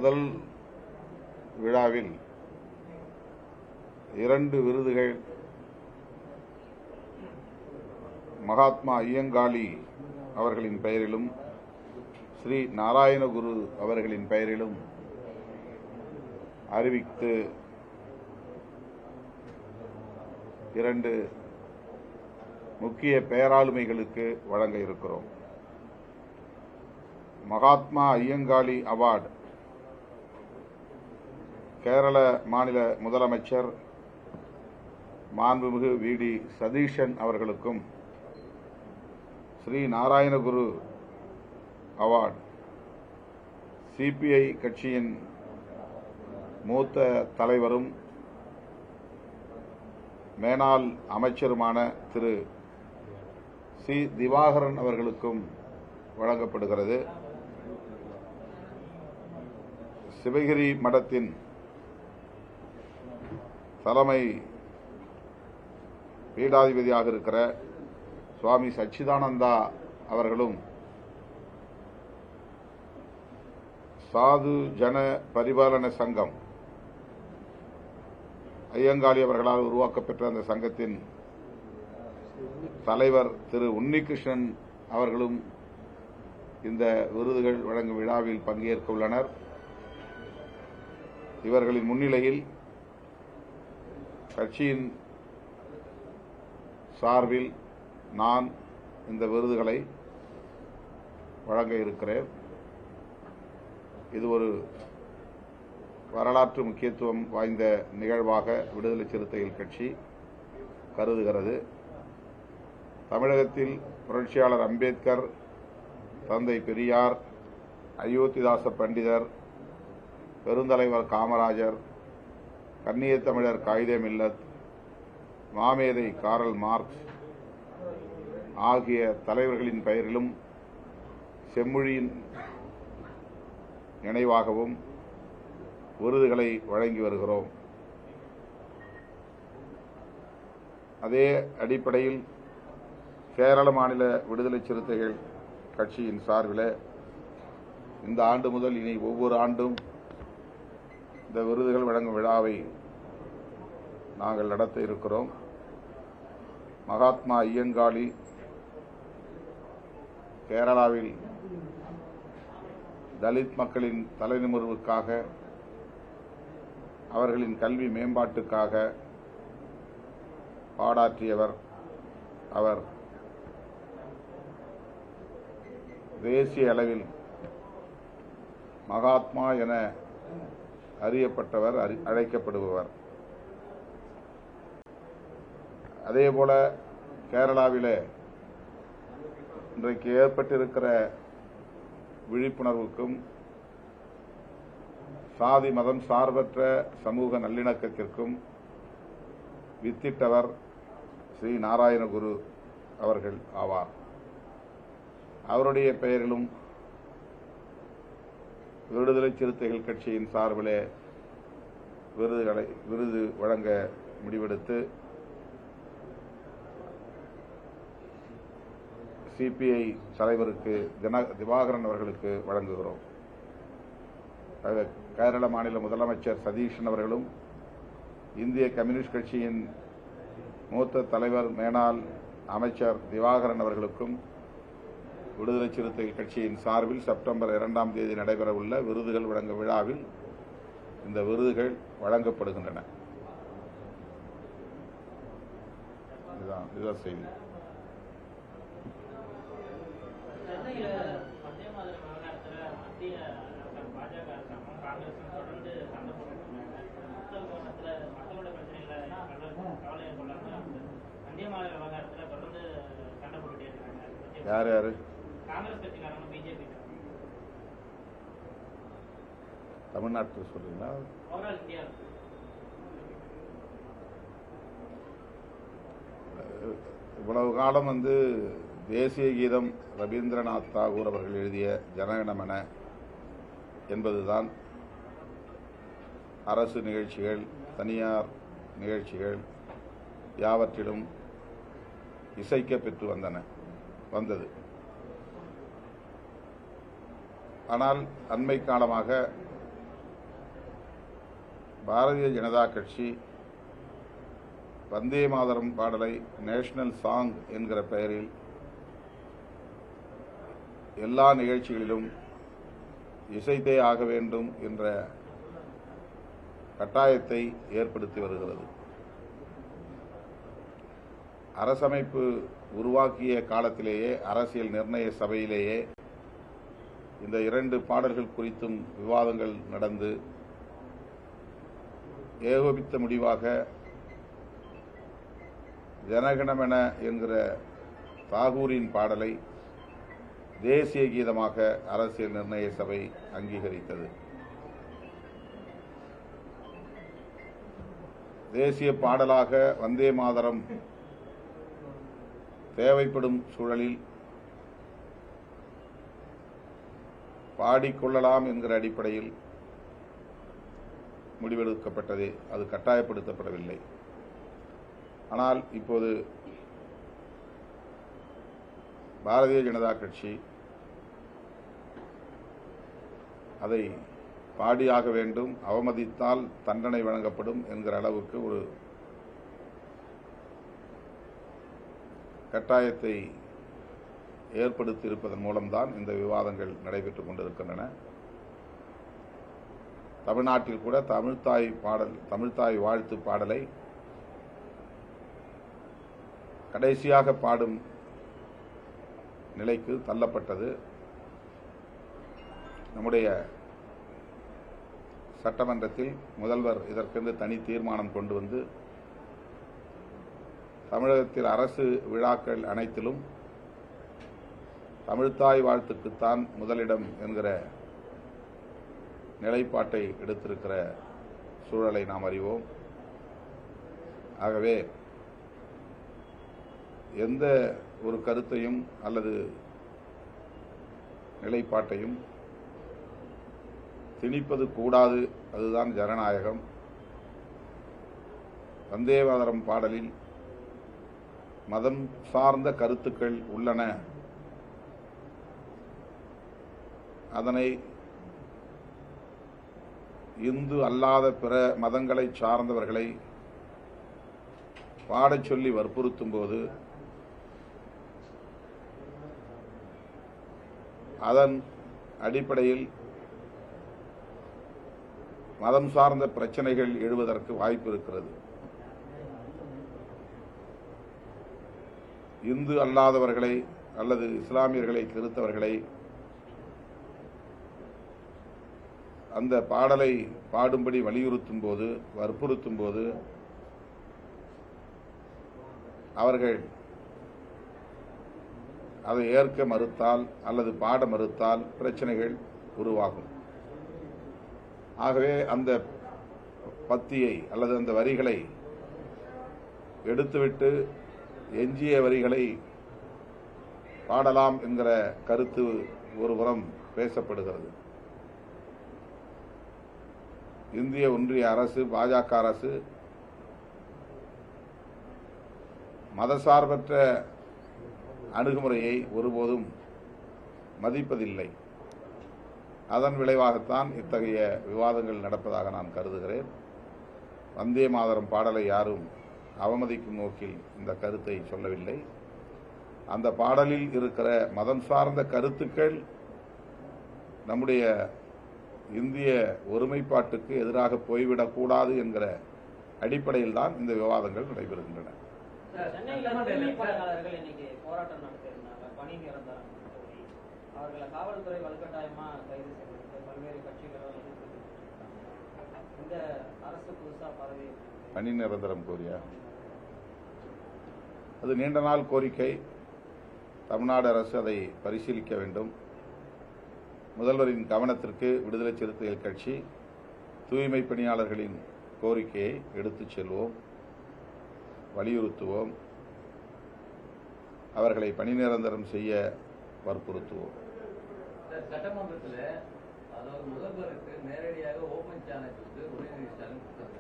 முதல் விழாவில் 2 விருதுகள் மகாத்மா ஐயங்காளி அவர்களின் பெயரிலும் ஸ்ரீ நாராயணகுரு அவர்களின் பெயரிலும் அறிவித்து 2 முக்கிய பேராளுமைகளுக்கு வழங்க இருக்கிறோம். மகாத்மா ஐயங்காளி அவார்டு கேரள மாநில முதலமைச்சர் மாண்புமிகு வி.டி. சதீஷன் அவர்களுக்கும், ஸ்ரீ நாராயணகுரு அவார்டு சிபிஐ கட்சியின் மூத்த தலைவரும் மேனாள் அமைச்சருமான திரு சி. திவாகரன் அவர்களுக்கும் வழங்கப்படுகிறது. சிவகிரி மடத்தின் தலைமை பீடாதிபதியாக இருக்கிற சுவாமி சச்சிதானந்தா அவர்களும், சாது ஜன பரிபாலன சங்கம் ஐயங்காளி அவர்களால் உருவாக்கப்பெற்ற அந்த சங்கத்தின் தலைவர் திரு உன்னிகிருஷ்ணன் அவர்களும் இந்த விருதுகள் வழங்கும் விழாவில் பங்கேற்க உள்ளனர். இவர்களின் முன்னிலையில் கட்சியின் சார்பில் நான் இந்த விருதுகளை வழங்க இருக்கிறேன். இது ஒரு வரலாற்று முக்கியத்துவம் வாய்ந்த நிகழ்வாக விடுதலை சிறுத்தைகள் கட்சி கருதுகிறது. தமிழகத்தில் புரட்சியாளர் அம்பேத்கர், தந்தை பெரியார், அயோத்திதாச பண்டிதர், பெருந்தலைவர் காமராஜர், கண்ணிய தமிழர் காயிதே மில்லத், மாமேதை காரல் மார்க்ஸ் ஆகிய தலைவர்களின் பெயரிலும் செம்மொழியின் நினைவாகவும் விருதுகளை வழங்கி வருகிறோம். அதே அடிப்படையில் கேரள மாநில விடுதலை சிறுத்தைகள் கட்சியின் சார்பில் இந்த ஆண்டு முதல் இனி ஒவ்வொரு ஆண்டும் இந்த விருதுகள் வழங்கும் விழாவை நாங்கள் நடத்த இருக்கிறோம். மகாத்மா ஐயங்காளி கேரளாவில் தலித் மக்களின் தலைநிமிர்வுக்காக, அவர்களின் கல்வி மேம்பாட்டுக்காக பாடாற்றியவர். அவர் தேசிய அளவில் மகாத்மா என அறியப்பட்டவர், அழைக்கப்படுபவர். அதேபோல கேரளாவிலே இன்றைக்கு ஏற்பட்டிருக்கிற விழிப்புணர்வுக்கும் சாதி மதம் சார்பற்ற சமூக நல்லிணக்கத்திற்கும் வித்திட்டவர் ஸ்ரீ நாராயணகுரு அவர்கள் ஆவார். அவருடைய பெயரிலும் விடுதலை சிறுத்தைகள் கட்சியின் சார்பிலே விருது வழங்க முடிவெடுத்து சிபிஐ தலைவருக்கு திவாகரன் அவர்களுக்கு வழங்குகிறோம். கேரள மாநில முதலமைச்சர் சதீஷன் அவர்களும், இந்திய கம்யூனிஸ்ட் கட்சியின் மூத்த தலைவர் மேனாள் அமைச்சர் திவாகரன் அவர்களுக்கும் விடுதலை சிறுத்தைகள் கட்சியின் சார்பில் செப்டம்பர் 2ஆம் தேதி நடைபெறவுள்ள விருதுகள் வழங்கும் விழாவில் இந்த விருதுகள் வழங்கப்படுகின்றன. இதுதான் செய்தி. யார் யாரு? தமிழ்நாட்டில் சொல்றீங்களா? இவ்வளவு காலம் தேசிய கீதம் ரவீந்திரநாத் தாகூர் அவர்கள் எழுதிய ஜனகணமன என்பதுதான் அரசு நிகழ்ச்சிகள், தனியார் நிகழ்ச்சிகள் யாவற்றிலும் இசைக்க பெற்று வந்தது. ஆனால் அண்மை காலமாக பாரதிய ஜனதா கட்சி வந்தே மாதரம் பாடலை நேஷனல் சாங் என்கிற பெயரில் எல்லா நிகழ்ச்சிகளிலும் இசைத்தே ஆக வேண்டும் என்ற கட்டாயத்தை ஏற்படுத்தி வருகிறது. அரசமைப்பு உருவாக்கிய காலத்திலேயே அரசியல் நிர்ணய சபையிலேயே இந்த இரண்டு பாடல்கள் குறித்தும் விவாதங்கள் நடந்து ஏகோபித்த முடிவாக ஜனகணமன என்கிற தாகூரின் பாடலை தேசிய கீதமாக அரசியல் நிர்ணய சபை அங்கீகரித்தது. தேசிய பாடலாக வந்தே மாதரம் தேவைப்படும் சூழலில் பாடிக்கொள்ளலாம் என்கிற அடிப்படையில் முடிவெடுக்கப்பட்டது. அது கட்டாயப்படுத்தப்படவில்லை. ஆனால் இப்போது பாரதிய ஜனதா கட்சி அதை பாடியாக வேண்டும், அவமதித்தால் தண்டனை வழங்கப்படும் என்கிற அளவுக்கு ஒரு கட்டாயத்தை ஏற்படுத்தியிருப்பதன் மூலம்தான் இந்த விவாதங்கள் நடைபெற்றுக் கொண்டிருக்கின்றன. தமிழ்நாட்டில் கூட தமிழ்த்தாய் வாழ்த்து பாடலை கடைசியாக பாடும் நிலைக்கு தள்ளப்பட்டது. நம்முடைய சட்டமன்றத்தில் முதல்வர் இதற்கென்று தனி தீர்மானம் கொண்டு வந்து தமிழகத்தில் அரசு விழாக்கள் அனைத்திலும் தமிழ்த்தாய் வாழ்த்துக்குத்தான் முதலிடம் என்கிற நிலைப்பாட்டை எடுத்திருக்கிற சூழலை நாம் அறிவோம். ஆகவே எந்த ஒரு கருத்தையும் அல்லது நிலைப்பாட்டையும் திணிப்பது கூடாது. அதுதான் ஜனநாயகம். வந்தே மாதரம் பாடலில் மதம் சார்ந்த கருத்துக்கள் உள்ளன. அதனை இந்து அல்லாத பிற மதங்களை சார்ந்தவர்களை பாடச் சொல்லி வற்புறுத்தும் போது அதன் அடிப்படையில் மதம் சார்ந்த பிரச்சனைகள் எழுவதற்கு வாய்ப்பு இருக்கிறது. இந்து அல்லாதவர்களை அல்லது இஸ்லாமியர்களை, கிறிஸ்தவர்களை அந்த பாடலை பாடும்படி வலியுறுத்தும் போது, வற்புறுத்தும் போது அவர்கள் அதை ஏற்க மறுத்தால் அல்லது பாட மறுத்தால் பிரச்சனைகள் உருவாகும். ஆகவே அந்த பத்தியை அல்லது அந்த வரிகளை எடுத்துவிட்டு எஞ்சிய வரிகளை பாடலாம் என்கிற கருத்து ஒருபுறம் பேசப்படுகிறது. இந்திய ஒன்றிய அரசு, பாஜக அரசு மதசார்பற்ற அணுகுமுறையை ஒருபோதும் மதிப்பதில்லை. அதன் விளைவாகத்தான் இத்தகைய விவாதங்கள் நடப்பதாக நான் கருதுகிறேன். வந்தே மாதரம் பாடலை யாரும் அவமதிக்கும் நோக்கில் இந்த கருத்தை சொல்லவில்லை. அந்த பாடலில் இருக்கிற மதம் சார்ந்த கருத்துக்கள் நம்முடைய இந்திய ஒருமைப்பாட்டுக்கு எதிராக போய்விடக்கூடாது என்கிற அடிப்படையில் தான் இந்த விவாதங்கள் நடைபெறுகின்றன. காவல்துறை வலுக்கட்டாயமா கைது செய்திருக்கு. பல்வேறு கட்சிகளும் இந்த அரசு புதுசா பதவி பணி நிரந்தரம் கோரியா? அது நீண்ட நாள் கோரிக்கை. தமிழ்நாடு அரசு அதை பரிசீலிக்க வேண்டும். முதல்வரின் கவனத்திற்கு விடுதலை சிறுத்தைகள் கட்சி தூய்மை பணியாளர்களின் கோரிக்கையை எடுத்துச் செல்வோம், வலியுறுத்துவோம், அவர்களை பணி நிரந்தரம் செய்ய வற்புறுத்துவோம். சட்டமன்றத்தில் அதாவது முதல்வருக்கு நேரடியாக ஓபன் சேலஞ்ச் வந்து உதயநிதி ஸ்டாலின் கொடுத்தாங்க.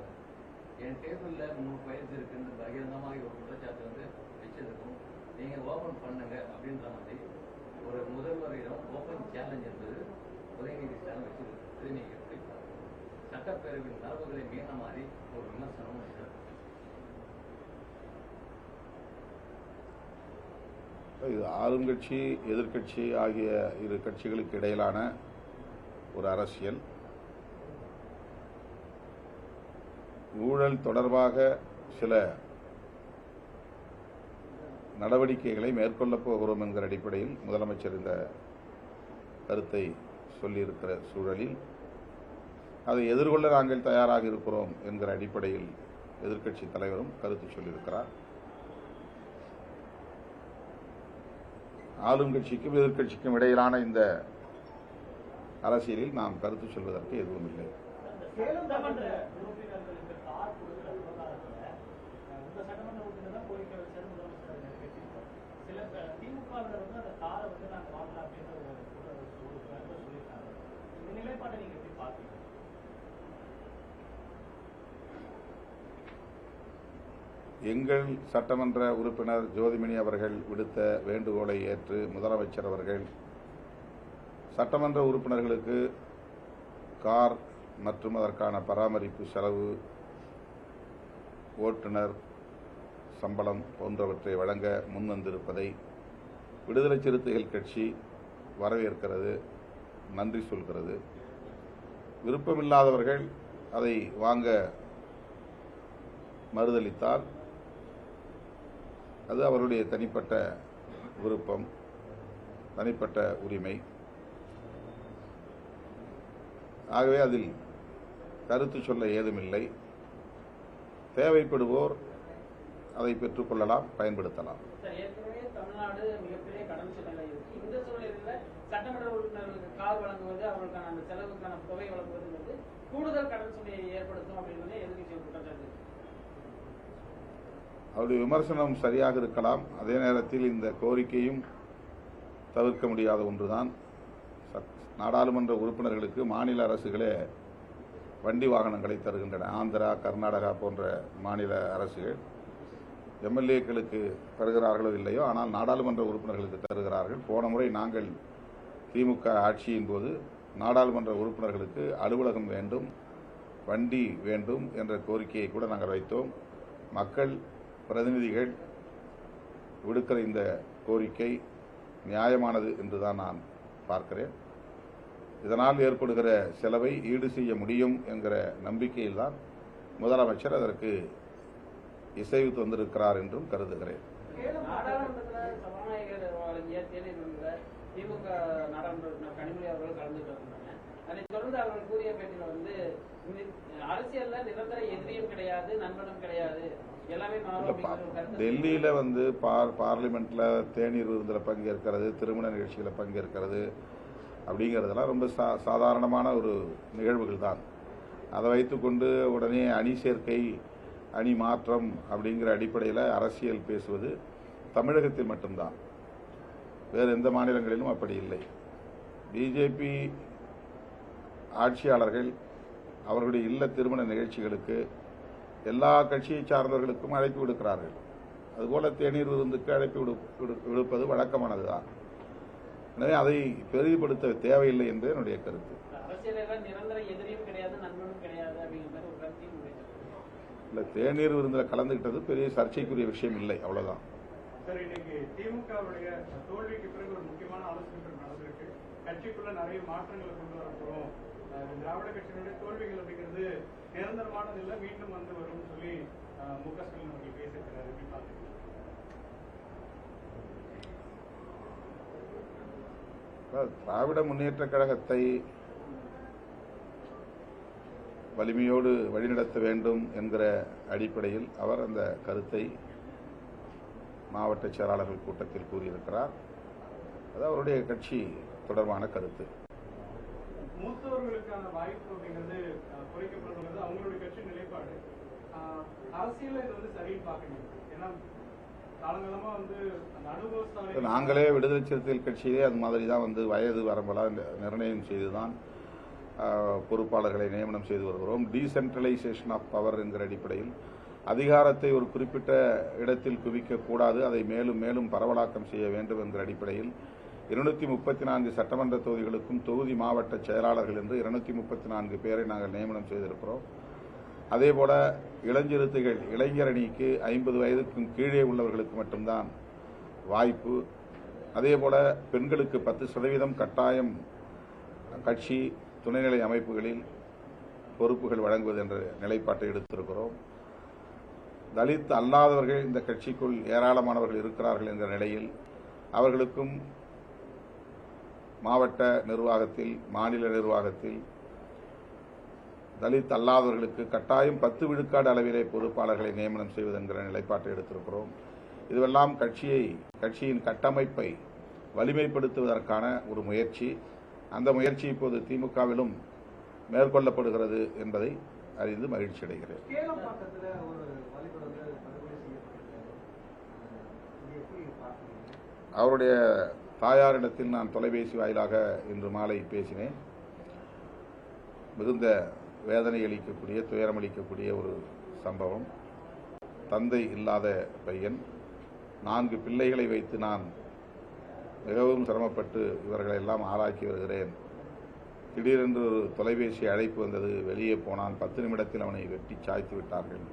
என் டேபிள்ல 3 ஃபைல்ஸ் இருக்குன்னு பகிரங்கமாக ஒரு குற்றச்சாட்டு வந்து வச்சதுக்கும் நீங்க ஓபன் பண்ணுங்க அப்படின்ற மாதிரி ஒரு முதல்வரிடம் ஓபன் சேலஞ்ச் என்பது உதயநிதி ஸ்டாலின் வச்சிருக்கு. நீங்க எப்படி சட்ட பேரவையின் மரபுகளை மீன மாதிரி ஒரு விமர்சனம் இருக்கு. இது ஆளுங்கட்சி எதிர்க்கட்சி ஆகிய இரு கட்சிகளுக்கு இடையிலான ஒரு அரசியல். ஊழல் தொடர்பாக சில நடவடிக்கைகளை மேற்கொள்ளப் போகிறோம் என்கிற அடிப்படையில் முதலமைச்சர் இந்த கருத்தை சொல்லியிருக்கிற சூழலில் அதை எதிர்கொள்ள நாங்கள் தயாராக இருக்கிறோம் என்கிற அடிப்படையில் எதிர்க்கட்சி தலைவரும் கருத்து சொல்லியிருக்கிறார். ஆளும் கட்சிக்கும் எதிர்க்கட்சிக்கும் இடையிலான இந்த அரசியலில் நாம் கருத்து சொல்வதற்கு எதுவும் இல்லை. சேலம் சட்டமன்ற உறுப்பினர்களுக்கு கார் கொடுக்கிற விவகாரத்துல இந்த சட்டமன்ற உறுப்பினர் தான் கோரிக்கை வச்சாரு, முதலமைச்சர் நிறைவேற்றிருக்காரு. சில திமுகவினர் வந்து அந்த காரை வந்து நாங்க வாங்கலாம் அப்படின்ற ஒரு சொல்லியிருக்காங்க. இந்த நிலைப்பாட்டை நீங்க எப்படி பாத்தீங்க? எங்கள் சட்டமன்ற உறுப்பினர் ஜோதிமணி அவர்கள் விடுத்த வேண்டுகோளை ஏற்று முதலமைச்சர் அவர்கள் சட்டமன்ற உறுப்பினர்களுக்கு கார் மற்றும் அதற்கான பராமரிப்பு செலவு, ஓட்டுநர் சம்பளம் போன்றவற்றை வழங்க முன்வந்திருப்பதை விடுதலை சிறுத்தைகள் கட்சி வரவேற்கிறது, நன்றி சொல்கிறது. விருப்பமில்லாதவர்கள் அதை வாங்க மறுதளித்தால் அது அவருடைய தனிப்பட்ட விருப்பம், தனிப்பட்ட உரிமை. ஆகவே அதில் கருத்து சொல்ல ஏதுமில்லை. தேவைப்படுவோர் அதை பெற்றுக் கொள்ளலாம், பயன்படுத்தலாம். ஏற்கனவே தமிழ்நாடு மிகப்பெரிய கடன் சூழ்நிலை இருக்கு. இந்த சூழ்நிலையில சட்டமன்ற உறுப்பினர்களுக்கு கார் வழங்குவது, அவர்களுக்கான அந்த செலவுக்கான தொகை வழங்குவது கூடுதல் கடன் சுமையை ஏற்படுத்தும் அப்படின்னு எதிர்க்கட்சி குற்றச்சாட்டு. அவருடைய விமர்சனம் சரியாக இருக்கலாம். அதே நேரத்தில் இந்த கோரிக்கையும் தவிர்க்க முடியாத ஒன்றுதான். நாடாளுமன்ற உறுப்பினர்களுக்கு மாநில அரசுகளே வண்டி வாகனங்களை தருகின்றன. ஆந்திரா, கர்நாடகா போன்ற மாநில அரசுகள் எம்எல்ஏக்களுக்கு தருகிறார்களோ இல்லையோ, ஆனால் நாடாளுமன்ற உறுப்பினர்களுக்கு தருகிறார்கள். போன முறை நாங்கள் திமுக ஆட்சியின் போது நாடாளுமன்ற உறுப்பினர்களுக்கு அலுவலகம் வேண்டும், வண்டி வேண்டும் என்ற கோரிக்கையை கூட நாங்கள் வைத்தோம். மக்கள் பிரதிநிதிகள் விடுக்கிற இந்த கோரிக்கை நியாயமானது என்றுதான் நான் பார்க்கிறேன். இதனால் ஏற்படுகிற செலவை ஈடு செய்ய முடியும் என்கிற நம்பிக்கையில்தான் முதலமைச்சர் அதற்கு இசைவு தந்திருக்கிறார் என்றும் கருதுகிறேன். நாடாளுமன்றத்தில் சபாநாயகர் வழங்கிய தேநீர் திமுக நாடாளுமன்ற கனிமொழி அவர்கள் கலந்துட்டு வந்தாங்க. அதை தொடர்ந்து அவர்கள் கூறிய பேட்டியில் வந்து அரசியல்ல நிரந்தர எதிரியும் கிடையாது, நண்பனும் கிடையாது, எல்லாமே டெல்லியில வந்து பார்லிமெண்ட்ல தேநீர் விருந்துல பங்கேற்கிறது, திருமண நிகழ்ச்சிகளை பங்கேற்கிறது அப்படிங்கிறதெல்லாம் ரொம்ப சாதாரணமான ஒரு நிகழ்வுகள் தான். அதை வைத்துக்கொண்டு உடனே அணி சேர்க்கை, அணி மாற்றம் அப்படிங்கிற அடிப்படையில் அரசியல் பேசுவது தமிழகத்தில் மட்டும்தான், வேறு எந்த மாநிலங்களிலும் அப்படி இல்லை. பிஜேபி ஆட்சியாளர்கள் அவர்களுடைய இல்ல திருமண நிகழ்ச்சிகளுக்கு எல்லா கட்சியை சார்ந்தவர்களுக்கும் அழைப்பு விடுக்கிறார்கள். அதுபோல தேநீர் விருந்துக்கு அழைப்பு விடுப்பது வழக்கமானதுதான். எனவே அதை பெரிதுபடுத்த தேவையில்லை என்று என்னுடைய கருத்து. இல்ல, தேநீர் விருந்தில் கலந்துகிட்டது பெரிய சர்ச்சைக்குரிய விஷயம் இல்லை, அவ்வளவுதான். சார், இன்னைக்கு திமுகவுடைய தோல்விக்கு பிறகு ஒரு முக்கியமான ஆலோசனை நடந்திருக்கு. கட்சிக்குள்ள நிறைய மாற்றங்களை கொண்டு வரப்போம், திராவிட கட்சியினுடைய தோல்விகள் அப்படிங்கிறது நிரந்தரமானது இல்லை, மீண்டும் வந்து வரும்னு சொல்லி மு.க. ஸ்டாலின் அவர்கள் பேசியிருக்கிறார். எப்படி பாத்தீங்க? திராவிட முன்னேற்ற கழகத்தை வலிமையோடு வழிநடத்த வேண்டும் என்கிற அடிப்படையில் அவர் அந்த கருத்தை மாவட்ட செயலாளர்கள் கூட்டத்தில் கூறியிருக்கிறார். அது அவருடைய கட்சி தொடர்பான கருத்து. மூத்தவர்களுக்கான வாய்ப்பு அப்படிங்கிறது குறைக்கப்படுறது அவங்களுடைய கட்சி நிலைப்பாடு. அரசியல் இது வந்து சரின்னு பாக்கணும். ஏன்னா காலங்காலமா வந்து அந்த அனுபவ நாங்களே விடுதலை சிறுத்தைகள் கட்சியிலே அது மாதிரி தான் வந்து வயது வரம்பெல்லாம் நிர்ணயம் செய்துதான் பொறுப்பாளர்களை நியமனம் செய்து வருகிறோம். டீசென்ட்ரலைசேஷன் ஆஃப் பவர் என்கிற அடிப்படையில் அதிகாரத்தை ஒரு குறிப்பிட்ட இடத்தில் குவிக்கக்கூடாது, அதை மேலும் மேலும் பரவலாக்கம் செய்ய வேண்டும் என்கிற அடிப்படையில் 234 சட்டமன்ற தொகுதிகளுக்கும் தொகுதி மாவட்ட செயலாளர்கள் என்று 234 பேரை நாங்கள் நியமனம் செய்திருக்கிறோம். அதேபோல இளஞ்சிறுத்தைகள் இளைஞரணிக்கு 50 வயதுக்கும் கீழே உள்ளவர்களுக்கு மட்டும்தான் வாய்ப்பு. அதேபோல பெண்களுக்கு 10% கட்டாயம் கட்சி துணைநிலை அமைப்புகளில் பொறுப்புகள் வழங்குவது என்ற நிலைப்பாட்டை எடுத்திருக்கிறோம். தலித் அல்லாதவர்கள் இந்த கட்சிக்குள் ஏராளமானவர்கள் இருக்கிறார்கள் என்ற நிலையில் அவர்களுக்கும் மாவட்ட நிர்வாகத்தில், மாநில நிர்வாகத்தில் தலித் அல்லாதவர்களுக்கு கட்டாயம் 10 விழுக்காடு அளவிலே பொறுப்பாளர்களை நியமனம் செய்வது என்கிற நிலைப்பாட்டை எடுத்திருக்கிறோம். இதுவெல்லாம் கட்சியின் கட்டமைப்பை வலிமைப்படுத்துவதற்கான ஒரு முயற்சி. அந்த முயற்சி இப்போது திமுகவிலும் மேற்கொள்ளப்படுகிறது என்பதை அறிந்து மகிழ்ச்சி அடைகிறேன். அவருடைய தாயாரிடத்தில் நான் தொலைபேசி வாயிலாக இன்று மாலை பேசினேன். மிகுந்த வேதனை அளிக்கக்கூடிய, துயரமளிக்கக்கூடிய ஒரு சம்பவம். தந்தை இல்லாத பையன், 4 பிள்ளைகளை வைத்து நான் மிகவும் சிரமப்பட்டு இவர்களை எல்லாம் ஆளாக்கி வருகிறேன். திடீரென்று ஒரு தொலைபேசி அழைப்பு வந்தது. வெளியே போனான். 10 நிமிடத்தில் அவனை வெட்டி சாய்த்து விட்டார்கள்.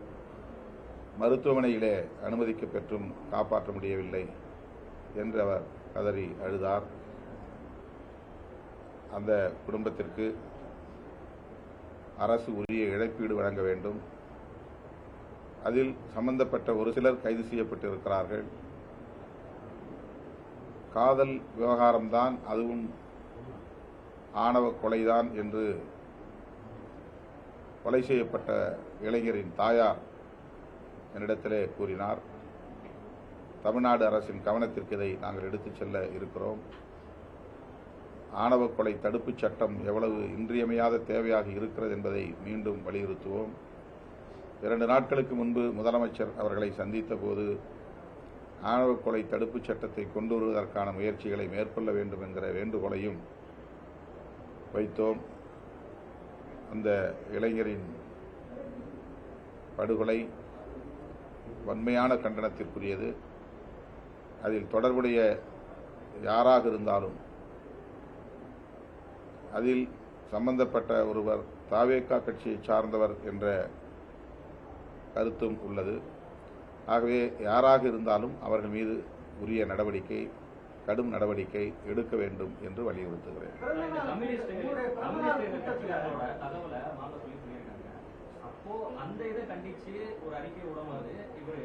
மருத்துவமனையிலே அனுமதிக்க பெற்றும் காப்பாற்ற முடியவில்லை என்று அவர் கதறி அழுதார். அந்த குடும்பத்திற்கு அரசு உரிய இழப்பீடு வழங்க வேண்டும். அதில் சம்பந்தப்பட்ட ஒரு சிலர் கைது செய்யப்பட்டிருக்கிறார்கள். காதல் விவகாரம்தான், அதுவும் ஆணவ கொலைதான் என்று கொலை செய்யப்பட்ட இளைஞரின் தாயார் என்னிடத்திலே கூறினார். தமிழ்நாடு அரசின் கவனத்திற்கு இதை நாங்கள் எடுத்துச் செல்ல இருக்கிறோம். ஆணவ கொலை தடுப்புச் சட்டம் எவ்வளவு இன்றியமையாத தேவையாக இருக்கிறது என்பதை மீண்டும் வலியுறுத்துவோம். 2 நாட்களுக்கு முன்பு முதலமைச்சர் அவர்களை சந்தித்த போது ஆணவ கொலை தடுப்புச் சட்டத்தை கொண்டு வருவதற்கான முயற்சிகளை மேற்கொள்ள வேண்டும் என்கிற வேண்டுகோளையும் வைத்தோம். அந்த இளைஞரின் படுகொலை வன்மையான கண்டனத்திற்குரியது. அதில் தொடர்புடைய யாராக இருந்தாலும், அதில் சம்பந்தப்பட்ட ஒருவர் தாவேகா கட்சியை சார்ந்தவர் என்ற கருத்தும் உள்ளது. ஆகவே யாராக இருந்தாலும் அவர்கள் மீது உரிய நடவடிக்கை, கடும் நடவடிக்கை எடுக்க வேண்டும் என்று வலியுறுத்துகிறேன். அப்போ அந்த இதை கண்டிச்சு ஒரு அறிக்கை விடும்போது இவர்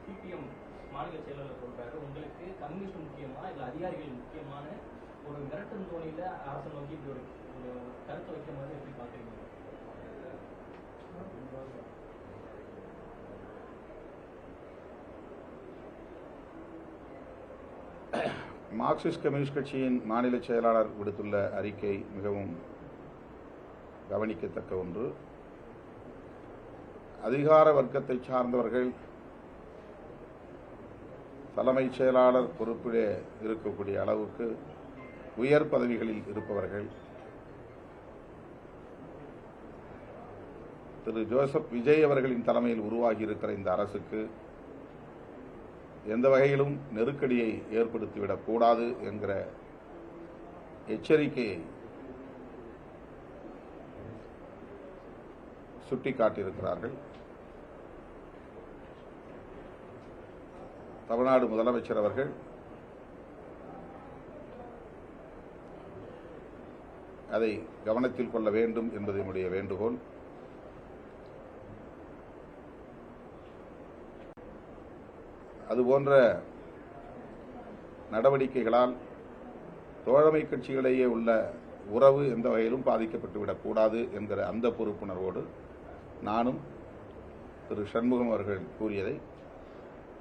சிபிஎம் மாநில செயலாளர் சொல்றாரு, உங்களுக்கு கம்யூனிஸ்ட் முக்கியமா இல்ல அதிகாரிகள் முக்கியமான ஒரு மிரட்டும் தோணியில அரசு நோக்கி இப்படி ஒரு கருத்து வைக்க மாதிரி எப்படி பாக்குறீங்க? மார்க்சிஸ்ட் கம்யூனிஸ்ட் கட்சியின் மாநில செயலாளர் விடுத்துள்ள அறிக்கை மிகவும் கவனிக்கத்தக்க ஒன்று. அதிகார வர்க்கத்தை சார்ந்தவர்கள், தலைமைச் செயலாளர் பொறுப்பிலே இருக்கக்கூடிய அளவுக்கு உயர் பதவிகளில் இருப்பவர்கள், திரு ஜோசப் விஜய் அவர்களின் தலைமையில் உருவாகி இருக்கிற இந்த அரசுக்கு எந்த வகையிலும் நெருக்கடியை ஏற்படுத்திவிடக் கூடாது என்கிற எச்சரிக்கையை சுட்டிக்காட்டியிருக்கிறார்கள். தமிழ்நாடு முதலமைச்சர் அவர்கள் அதை கவனத்தில் கொள்ள வேண்டும் என்பது என்னுடைய வேண்டுகோள். அதுபோன்ற நடவடிக்கைகளால் தோழமை கட்சிகளிடையே உள்ள உறவு எந்த வகையிலும் பாதிக்கப்பட்டுவிடக்கூடாது என்கிற அந்த பொறுப்புணர்வோடு நானும் திரு சண்முகம் அவர்கள் கூறியதை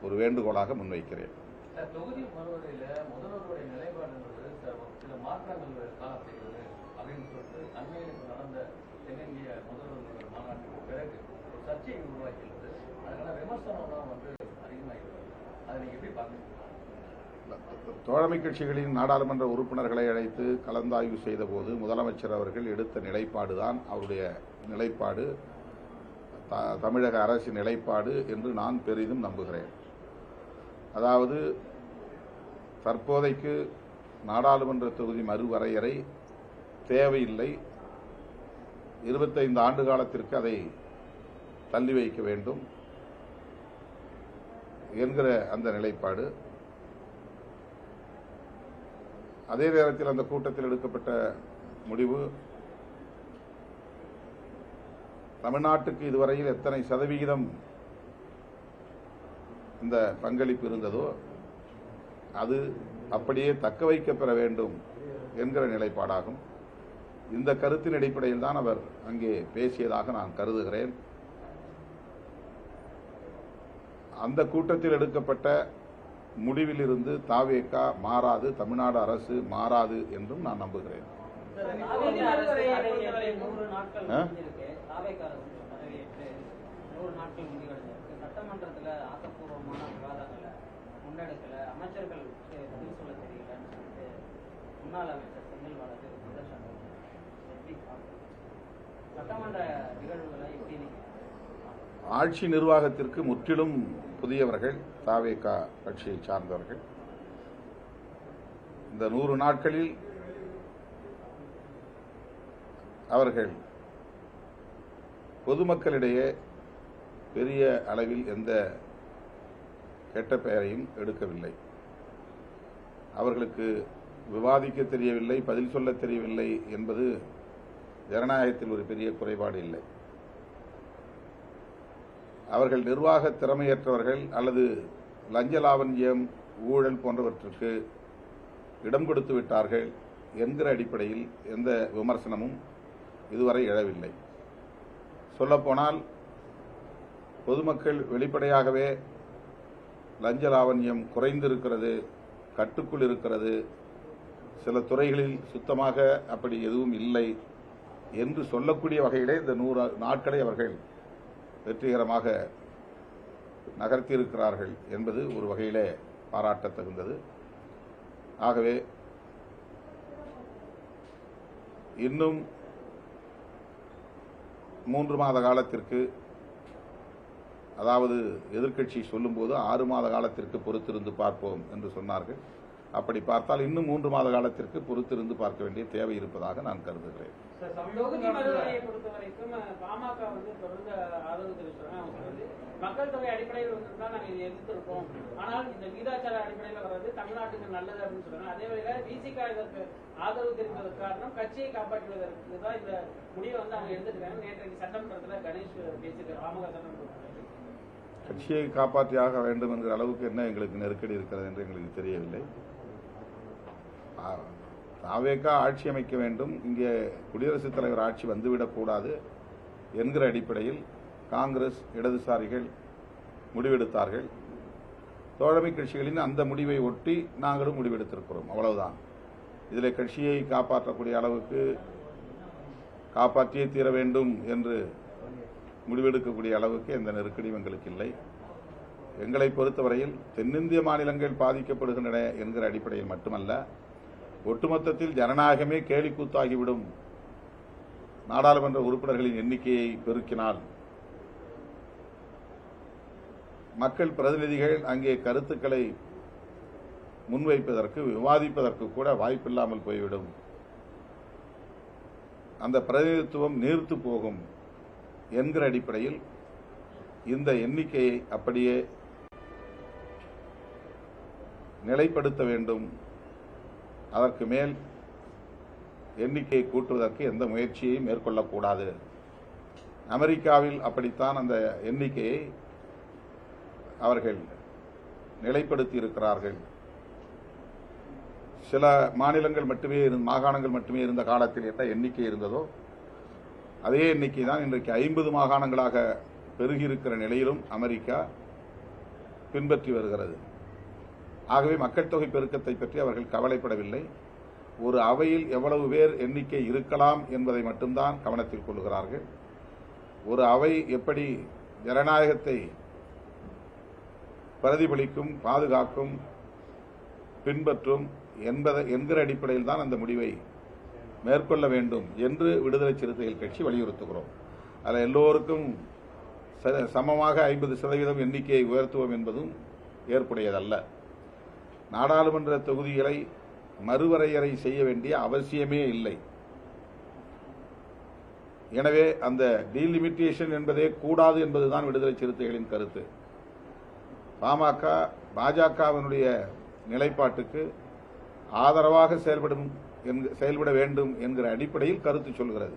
ஒரு வேண்டுகோளாக முன்வைக்கிறேன். தொகுதி மறுவரையில முதல்வருடைய நிலைப்பாடு சில மாற்றங்கள் காணப்படுகிறது அப்படின்னு சொல்லிட்டு அண்மையில் நடந்த தென்னிந்திய முதல்வர்கள் மாநாட்டுக்கு பிறகு ஒரு சர்ச்சையை உருவாக்கியுள்ளது. அதனால விமர்சனம் அதிகமாகிறது. அதை நீங்க எப்படி பார்க்குறீங்க? தோழமை கட்சிகளின் நாடாளுமன்ற உறுப்பினர்களை அழைத்து கலந்தாய்வு செய்த போது முதலமைச்சர் அவர்கள் எடுத்த நிலைப்பாடுதான் அவருடைய நிலைப்பாடு, தமிழக அரசின் நிலைப்பாடு என்று நான் பெரிதும் நம்புகிறேன். அதாவது தற்போதைக்கு நாடாளுமன்ற தொகுதி மறுவரையறை தேவையில்லை, 25 ஆண்டு காலத்திற்கு அதை தள்ளி வைக்க வேண்டும் என்கிற அந்த நிலைப்பாடு. அதே நேரத்தில் அந்த கூட்டத்தில் எடுக்கப்பட்ட முடிவு, தமிழ்நாட்டுக்கு இதுவரையில் எத்தனை சதவிகிதம் இந்த பங்களிப்பு இருந்ததோ அது அப்படியே தக்க வைக்கப்பெற வேண்டும் என்கிற நிலைப்பாடாகும். இந்த கருத்தின் அடிப்படையில் தான் அவர் அங்கே பேசியதாக நான் கருதுகிறேன். அந்த கூட்டத்தில் எடுக்கப்பட்ட முடிவிலிருந்து தாவேக மாறாது, தமிழ்நாடு அரசு மாறாது என்றும் நான் நம்புகிறேன். சட்டமன்றத்தில் ஆக்கப்பூர்வமான விவாதங்களை முன்னெடுக்கல, அமைச்சர்கள் பதில் சொல்ல தெரியலன்னு சொல்லிட்டு முன்னாள் அமைச்சர் செந்தில் பாலாஜி சட்டமன்ற நிகழ்வுகளை எப்படி நீங்க ஆட்சி நிர்வாகத்திற்கு முற்றிலும் புதியவர்கள் தாவேக கட்சியை சார்ந்தவர்கள். இந்த 100 நாட்களில் அவர்கள் பொதுமக்களிடையே பெரிய அளவில் எந்த கெட்ட பெயரையும் எடுக்கவில்லை. அவர்களுக்கு விவாதிக்க தெரியவில்லை, பதில் சொல்ல தெரியவில்லை என்பது ஜனநாயகத்தில் ஒரு பெரிய குறைபாடு இல்லை. அவர்கள் நிர்வாக திறமையற்றவர்கள் அல்லது லஞ்ச லாவண்யம், ஊழல் போன்றவற்றுக்கு இடம் கொடுத்து விட்டார்கள் என்கிற அடிப்படையில் எந்த விமர்சனமும் இதுவரை எழவில்லை. சொல்லப்போனால் பொதுமக்கள் வெளிப்படையாகவே லஞ்ச லாவண்யம் குறைந்திருக்கிறது, கட்டுக்குள் இருக்கிறது, சில துறைகளில் சுத்தமாக அப்படி எதுவும் இல்லை என்று சொல்லக்கூடிய வகையிலே இந்த 100 நாட்களை அவர்கள் வெற்றிகரமாக நகர்த்தியிருக்கிறார்கள் என்பது ஒரு வகையிலே பாராட்டத் தகுந்தது. ஆகவே இன்னும் 3 மாத காலத்திற்கு, அதாவது எதிர்க்கட்சி சொல்லும்போது 6 மாத காலத்திற்கு பொறுத்திருந்து பார்ப்போம் என்று சொன்னார்கள். அப்படி பார்த்தால் இன்னும் 3 மாத காலத்திற்கு பொறுத்திருந்து பார்க்க வேண்டிய தேவை இருப்பதாக நான் கருதுகிறேன். தொகுதி மறுவரையை பொறுத்த வரைக்கும் பாமக தொடர்ந்து ஆதரவு தெரிவிச்சாங்க. அவங்க வந்து மக்கள் தொகை அடிப்படையில் தான் நாங்கள் இதை எதிர்த்திருக்கோம், ஆனால் இந்த விகிதாச்சார அடிப்படையில் வர்றது தமிழ்நாட்டுக்கு நல்லது அப்படின்னு சொல்றாங்க. அதே வேளையில விசிக இதற்கு ஆதரவு தெரிவிப்பதற்கு காரணம் கட்சியை காப்பாற்றுவதற்கு தான் இந்த முடிவை அவங்க எடுத்துக்கிறாங்க. நேற்றைக்கு சட்டமன்றத்தில் கணேஷ் பேசியிருக்காரு. பாமக சட்டமன்ற கட்சியை காப்பாற்றியாக வேண்டும் என்கிற அளவுக்கு என்ன எங்களுக்கு நெருக்கடி இருக்கிறது என்று எங்களுக்கு தெரியவில்லை. தாவேக ஆட்சி அமைக்க வேண்டும், இங்கே குடியரசுத் தலைவர் ஆட்சி வந்துவிடக்கூடாது என்கிற அடிப்படையில் காங்கிரஸ், இடதுசாரிகள் முடிவெடுத்தார்கள். தோழமை கட்சிகளின் அந்த முடிவை ஒட்டி நாங்களும் முடிவெடுத்திருக்கிறோம். அவ்வளவுதான். இதில் கட்சியை காப்பாற்றக்கூடிய அளவுக்கு காப்பாற்றியே தீர வேண்டும் என்று முடிவெடுக்கக்கூடிய அளவுக்கு எந்த நெருக்கடியும் எங்களுக்கு இல்லை. எங்களை பொறுத்தவரையில் தென்னிந்திய மாநிலங்கள் பாதிக்கப்படுகின்றன என்கிற அடிப்படையில் மட்டுமல்ல, ஒட்டுமொத்தத்தில் ஜனநாயகமே கேலிக்கூத்தாகிவிடும். நாடாளுமன்ற உறுப்பினர்களின் எண்ணிக்கையை பெருக்கினால் மக்கள் பிரதிநிதிகள் அங்கே கருத்துக்களை முன்வைப்பதற்கு, விவாதிப்பதற்கு கூட வாய்ப்பில்லாமல் போய்விடும். அந்த பிரதிநிதித்துவம் நீர்த்து போகும் என்கிற அடிப்படையில் இந்த எண்ணிக்கையை அப்படியே நிலைப்படுத்த வேண்டும். அதற்கு மேல் எண்ணிக்கையை கூட்டுவதற்கு எந்த முயற்சியையும் மேற்கொள்ளக்கூடாது. அமெரிக்காவில் அப்படித்தான் அந்த எண்ணிக்கையை அவர்கள் நிலைப்படுத்தி இருக்கிறார்கள். சில மாநிலங்கள் மட்டுமே மாகாணங்கள் மட்டுமே இருந்த காலத்தில் என்ன எண்ணிக்கை இருந்ததோ அதே எண்ணிக்கை தான் இன்றைக்கு 50 மாகாணங்களாக பெருகியிருக்கிற நிலையிலும் அமெரிக்கா பின்பற்றி வருகிறது. ஆகவே மக்கள் தொகை பெருக்கத்தை பற்றி அவர்கள் கவலைப்படவில்லை. ஒரு அவையில் எவ்வளவு பேர் எண்ணிக்கை இருக்கலாம் என்பதை மட்டும்தான் கவனத்தில் கொள்கிறார்கள். ஒரு அவை எப்படி ஜனநாயகத்தை பிரதிபலிக்கும், பாதுகாக்கும், பின்பற்றும் என்கிற அடிப்படையில் தான் அந்த முடிவை மேற்கொள்ள வேண்டும் என்று விடுதலை சிறுத்தைகள் கட்சி வலியுறுத்துகிறோம். அதில் எல்லோருக்கும் சமமாக 50% எண்ணிக்கையை உயர்த்துவோம் என்பதும் ஏற்புடையதல்ல. நாடாளுமன்ற தொகுதிகளை மறுவரையறை செய்ய வேண்டிய அவசியமே இல்லை. எனவே அந்த டீலிமிட்டேஷன் என்பதே கூடாது என்பதுதான் விடுதலை சிறுத்தைகளின் கருத்து. பாஜகவினுடைய நிலைப்பாட்டுக்கு ஆதரவாக செயல்பட வேண்டும் என்கிற அடிப்படையில் கருத்து சொல்கிறது.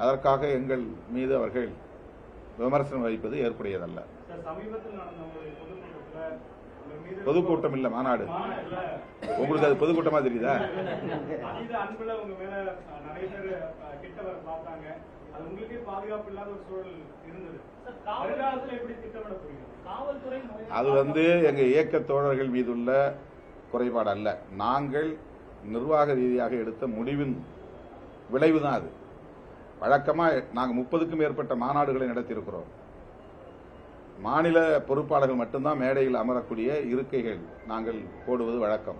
அதற்காக எங்கள் மீது அவர்கள் விமர்சனம் வைப்பது ஏற்புடையதல்ல. பொதுக்கூட்டம் இல்ல, மாநாடு. உங்களுக்கு அது பொதுக்கூட்டமா தெரியுதா? அது எங்க இயக்க தோழர்கள் மீதுள்ள குறைபாடு அல்ல. நாங்கள் நிர்வாக ரீதியாக எடுத்த முடிவின் விளைவுதான் அது. வழக்கமா நாங்கள் 30க்கும் மேற்பட்ட மாநாடுகளை நடத்தியிருக்கிறோம். மாநில பொறுப்பாளர்கள் மட்டும்தான் மேடையில் அமரக்கூடிய இருக்கைகள் நாங்கள் போடுவது வழக்கம்.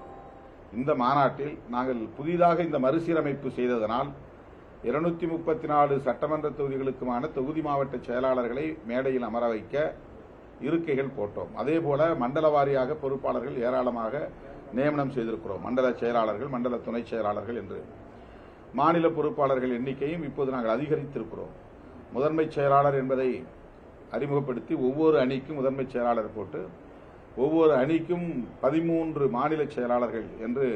இந்த மாநாட்டில் நாங்கள் புதிதாக இந்த மறுசீரமைப்பு செய்ததனால் 234 சட்டமன்ற தொகுதிகளுக்குமான தொகுதி மாவட்ட செயலாளர்களை மேடையில் அமர வைக்க இருக்கைகள் போட்டோம். அதேபோல மண்டல வாரியாக பொறுப்பாளர்கள் ஏராளமாக நியமனம் செய்திருக்கிறோம். மண்டல செயலாளர்கள், மண்டல துணை செயலாளர்கள் என்று. மாநில பொறுப்பாளர்கள் எண்ணிக்கையும் இப்போது நாங்கள் அதிகரித்திருக்கிறோம். முதன்மை செயலாளர் என்பதை அறிமுகப்படுத்தி ஒவ்வொரு அணிக்கும் முதன்மை செயலாளர் போட்டு ஒவ்வொரு அணிக்கும் 13 மாநில செயலாளர்கள் என்று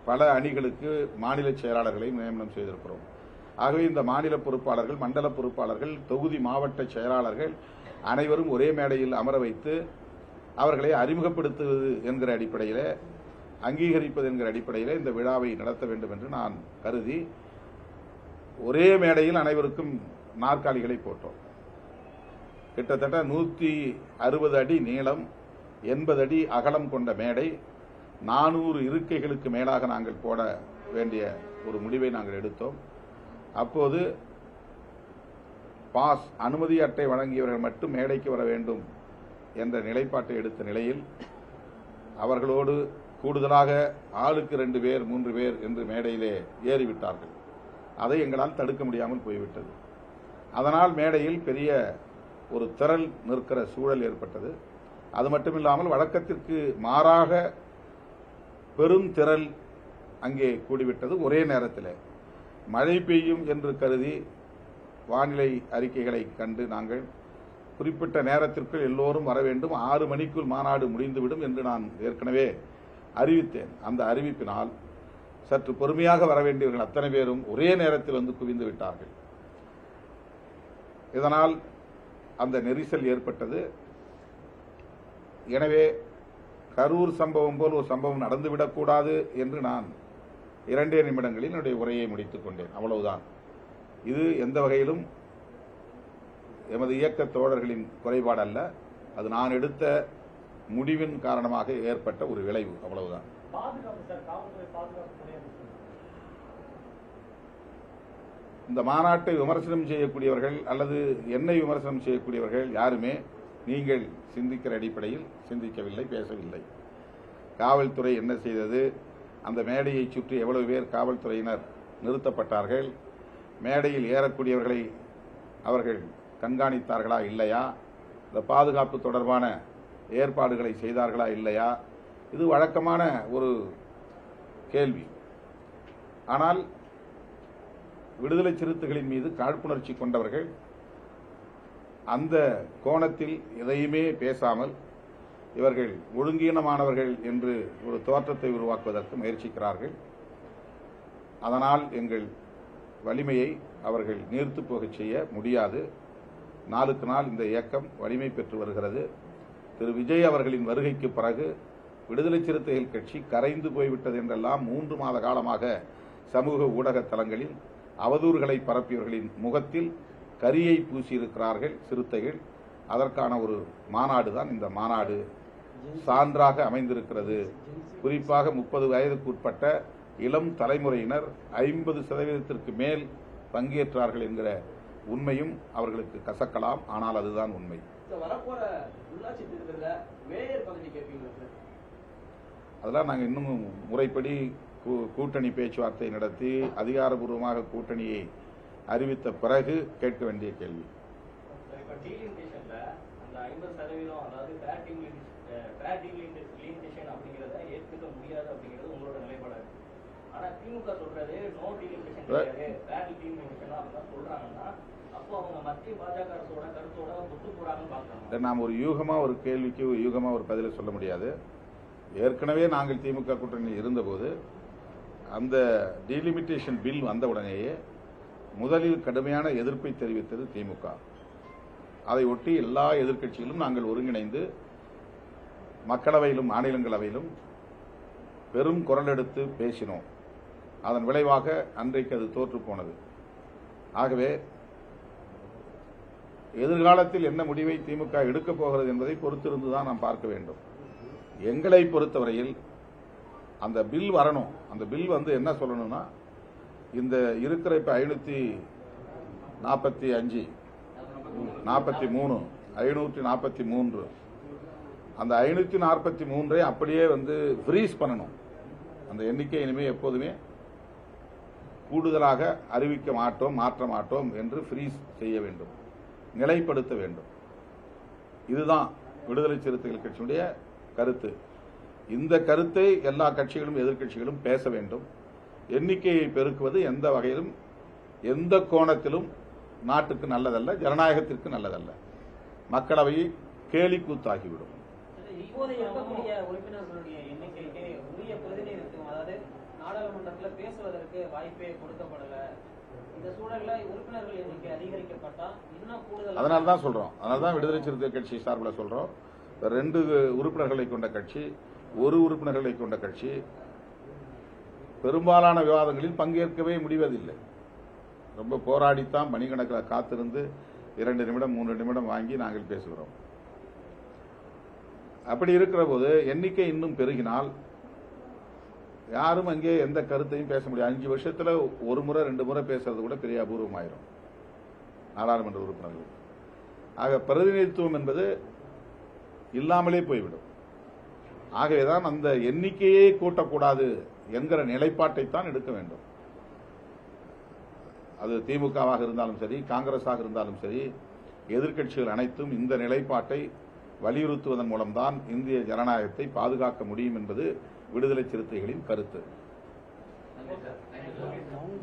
பல அணிகளுக்கு மாநில செயலாளர்களை நியமனம் செய்திருக்கிறோம். ஆகவே இந்த மாநில பொறுப்பாளர்கள், மண்டல பொறுப்பாளர்கள், தொகுதி மாவட்ட செயலாளர்கள் அனைவரும் ஒரே மேடையில் அமர வைத்து அவர்களை அறிமுகப்படுத்துவது என்கிற அடிப்படையில், அங்கீகரிப்பது என்கிற அடிப்படையில் இந்த விழாவை நடத்த வேண்டும் என்று நான் கருதி ஒரே மேடையில் அனைவருக்கும் நாற்காலிகளை போட்டோம். கிட்டத்தட்ட 160 அடி நீளம், 80 அடி அகலம் கொண்ட மேடை, 400 இருக்கைகளுக்கு மேலாக நாங்கள் போட வேண்டிய ஒரு முடிவை நாங்கள் எடுத்தோம். அப்போது பாஸ் அனுமதி அட்டை வழங்கியவர்கள் மட்டும் மேடைக்கு வர வேண்டும் என்ற நிலைப்பாட்டை எடுத்த நிலையில் அவர்களோடு கூடுதலாக ஆளுக்கு 2 பேர் 3 பேர் என்று மேடையிலே ஏறிவிட்டார்கள். அதை எங்களால் தடுக்க முடியாமல் போய்விட்டது. அதனால் மேடையில் பெரிய ஒரு திரள் நிற்கிற சூழல் ஏற்பட்டது. அது மட்டுமில்லாமல் வழக்கத்திற்கு மாறாக பெரும் திரள் அங்கே கூடிவிட்டது. ஒரே நேரத்தில் மழை பெய்யும் என்று கருதி வானிலை அறிக்கைகளை கண்டு நாங்கள் குறிப்பிட்ட நேரத்திற்குள் எல்லோரும் வர வேண்டும், 6 மணிக்குள் மாநாடு முடிந்துவிடும் என்று நான் ஏற்கனவே அறிவித்தேன். அந்த அறிவிப்பினால் சற்று பொறுமையாக வர வேண்டியவர்கள் அத்தனை பேரும் ஒரே நேரத்தில் வந்து குவிந்து விட்டார்கள். இதனால் அந்த நெரிசல் ஏற்பட்டது. எனவே கரூர் சம்பவம் போல் ஒரு சம்பவம் நடந்துவிடக்கூடாது என்று நான் 2 நிமிடங்களில் என்னுடைய உரையை முடித்துக் கொண்டேன். அவ்வளவுதான். இது எந்த வகையிலும் எமது இயக்க தோழர்களின் குறைபாடு அல்ல. அது நான் எடுத்த முடிவின் காரணமாக ஏற்பட்ட ஒரு விளைவு. அவ்வளவுதான். இந்த மாநாட்டை விமர்சனம் செய்யக்கூடியவர்கள் அல்லது என்னை விமர்சனம் செய்யக்கூடியவர்கள் யாருமே நீங்கள் சிந்திக்கிற அடிப்படையில் சிந்திக்கவில்லை, பேசவில்லை. காவல்துறை என்ன செய்தது, அந்த மேடையை சுற்றி எவ்வளவு பேர் காவல்துறையினர் நிறுத்தப்பட்டார்கள், மேடையில் ஏறக்கூடியவர்களை அவர்கள் கண்காணித்தார்களா இல்லையா, இந்த பாதுகாப்பு தொடர்பான ஏற்பாடுகளை செய்தார்களா இல்லையா, இது வழக்கமான ஒரு கேள்வி. ஆனால் விடுதலை சிறுத்தைகளின் மீது காழ்ப்புணர்ச்சி கொண்டவர்கள் அந்த கோணத்தில் எதையுமே பேசாமல் இவர்கள் ஒழுங்கீனமானவர்கள் என்று ஒரு தோற்றத்தை உருவாக்குவதற்கு முயற்சிக்கிறார்கள். அதனால் எங்கள் வலிமையை அவர்கள் நீர்த்து போகச் செய்ய முடியாது. நாளுக்கு நாள் இந்த இயக்கம் வலிமை பெற்று வருகிறது. திரு விஜய் அவர்களின் வருகைக்கு பிறகு விடுதலை சிறுத்தைகள் கட்சி கரைந்து போய்விட்டது என்றெல்லாம் 3 மாத காலமாக சமூக ஊடக தளங்களில் அவதூறுகளை பரப்பியவர்களின் முகத்தில் கரியை பூசியிருக்கிறார்கள் சிறுத்தைகள். அதற்கான ஒரு மாநாடு தான் இந்த மாநாடு சான்றாக அமைந்திருக்கிறது. குறிப்பாக 30 வயதுக்கு உட்பட்ட இளம் தலைமுறையினர் 50% மேல் பங்கேற்றார்கள் என்கிற உண்மையும் அவர்களுக்கு கசக்கலாம். ஆனால் அதுதான் உண்மை. அதெல்லாம் நாங்கள் இன்னும் முறைப்படி கூட்டணி பேச்சுவார்த்தை நடத்தி அதிகாரப்பூர்வமாக கூட்டணியை அறிவித்த பிறகு கேட்க வேண்டிய கேள்வி. ட்ராக் டீலிமிட்டேஷன் அப்படிங்கிறத ஏற்றுக்க முடியாது அப்படிங்கிறது உங்களோட நிலைப்பாடு. ஆனா திமுக சொல்றது நோ டீலிமிட்டேஷன் கிடையாது, ட்ராக் டீலிமிட்டேஷன் அப்படிதான் சொல்றாங்கன்னா அப்போ அவங்க மத்திய பாஜக அரசோட கருத்தோட ஒத்து போறாங்கன்னு பார்க்கணும். நாம் ஒரு யூகமா ஒரு கேள்விக்கு யூகமா ஒரு பதிலை சொல்ல முடியாது. ஏற்கனவே நாங்கள் திமுக கூட்டணியில் இருந்தபோது அந்த டீலிமிட்டேஷன் பில் வந்த உடனேயே முதலில் கடுமையான எதிர்ப்பை தெரிவித்தது திமுக. அதை ஒட்டி எல்லா எதிர்க்கட்சிகளும் நாங்கள் ஒருங்கிணைந்து மக்களவையிலும் மாநிலங்களவையிலும் பெரும் குரல் எடுத்து பேசினோம். அதன் விளைவாக அன்றைக்கு அது தோற்று போனது. ஆகவே எதிர்காலத்தில் என்ன முடிவை திமுக எடுக்கப் போகிறது என்பதை பொறுத்திருந்துதான் நாம் பார்க்க வேண்டும். எங்களை பொறுத்தவரையில் அந்த பில் வரணும். அந்த பில் என்ன சொல்லணும்னா, இந்த இருக்கிற இப்ப 545 543 அந்த 543 அப்படியே ஃப்ரீஸ் பண்ணணும். அந்த எண்ணிக்கை இனிமே எப்போதுமே கூடுதலாக அறிவிக்க மாட்டோம், மாற்ற மாட்டோம் என்று ஃப்ரீஸ் செய்ய வேண்டும், நிலைப்படுத்த வேண்டும். இதுதான் விடுதலை சிறுத்தைகள் கட்சியுடைய கருத்து. இந்த கருத்தை எல்லா கட்சிகளும் எதிர்க்கட்சிகளும் பேச வேண்டும். எண்ணிக்கையை பெருக்குவது எந்த வகையிலும் எந்த கோணத்திலும் நாட்டுக்கு நல்லதல்ல, ஜனநாயகத்திற்கு நல்லதல்ல. மக்களவையை கேலிக்கூத்தாகிவிடும். இப்போது இருக்கக்கூடிய உறுப்பினர்களுடைய எண்ணிக்கைக்கு உரிய பிரதிநிதித்துவம், அதாவது நாடாளுமன்றத்தில் பேசுவதற்கு வாய்ப்பே கொடுக்கப்படல. இந்த சூழல்ல உறுப்பினர்கள் எண்ணிக்கை அதிகரிக்கப்பட்டா இன்னும் கூடுதல். அதனால்தான் சொல்றோம், அதனால்தான் விடுதலை சிறுத்தை கட்சி சார்பில் சொல்றோம். 2 உறுப்பினர்களை கொண்ட கட்சி, 1 உறுப்பினர்களை கொண்ட கட்சி பெரும்பாலான விவாதங்களில் பங்கேற்கவே முடிவதில்லை. ரொம்ப போராடித்தான் மணிக்கணக்கில் காத்திருந்து 2 நிமிடம் 3 நிமிடம் வாங்கி நாங்கள் பேசுகிறோம். அப்படி இருக்கிற போது எண்ணிக்கை இன்னும் பெருகினால் யாரும் அங்கே எந்த கருத்தையும் பேச முடியாது. 5 வருஷத்துல 1 முறை 2 முறை பேசுறது கூட பெரிய அபூர்வமாயிரும் நாடாளுமன்ற உறுப்பினர்கள். ஆக பிரதிநிதித்துவம் என்பது இல்லாமலே போய்விடும். ஆகவேதான் அந்த எண்ணிக்கையே கூட்டக்கூடாது என்கிற நிலைப்பாட்டை தான் எடுக்க வேண்டும். அது திமுகவாக இருந்தாலும் சரி, காங்கிரஸாக இருந்தாலும் சரி, எதிர்க்கட்சிகள் அனைத்தும் இந்த நிலைப்பாட்டை வலியுறுத்துவதன் மூலம்தான் இந்திய ஜனநாயகத்தை பாதுகாக்க முடியும் என்பது விடுதலை சிறுத்தைகளின் கருத்து.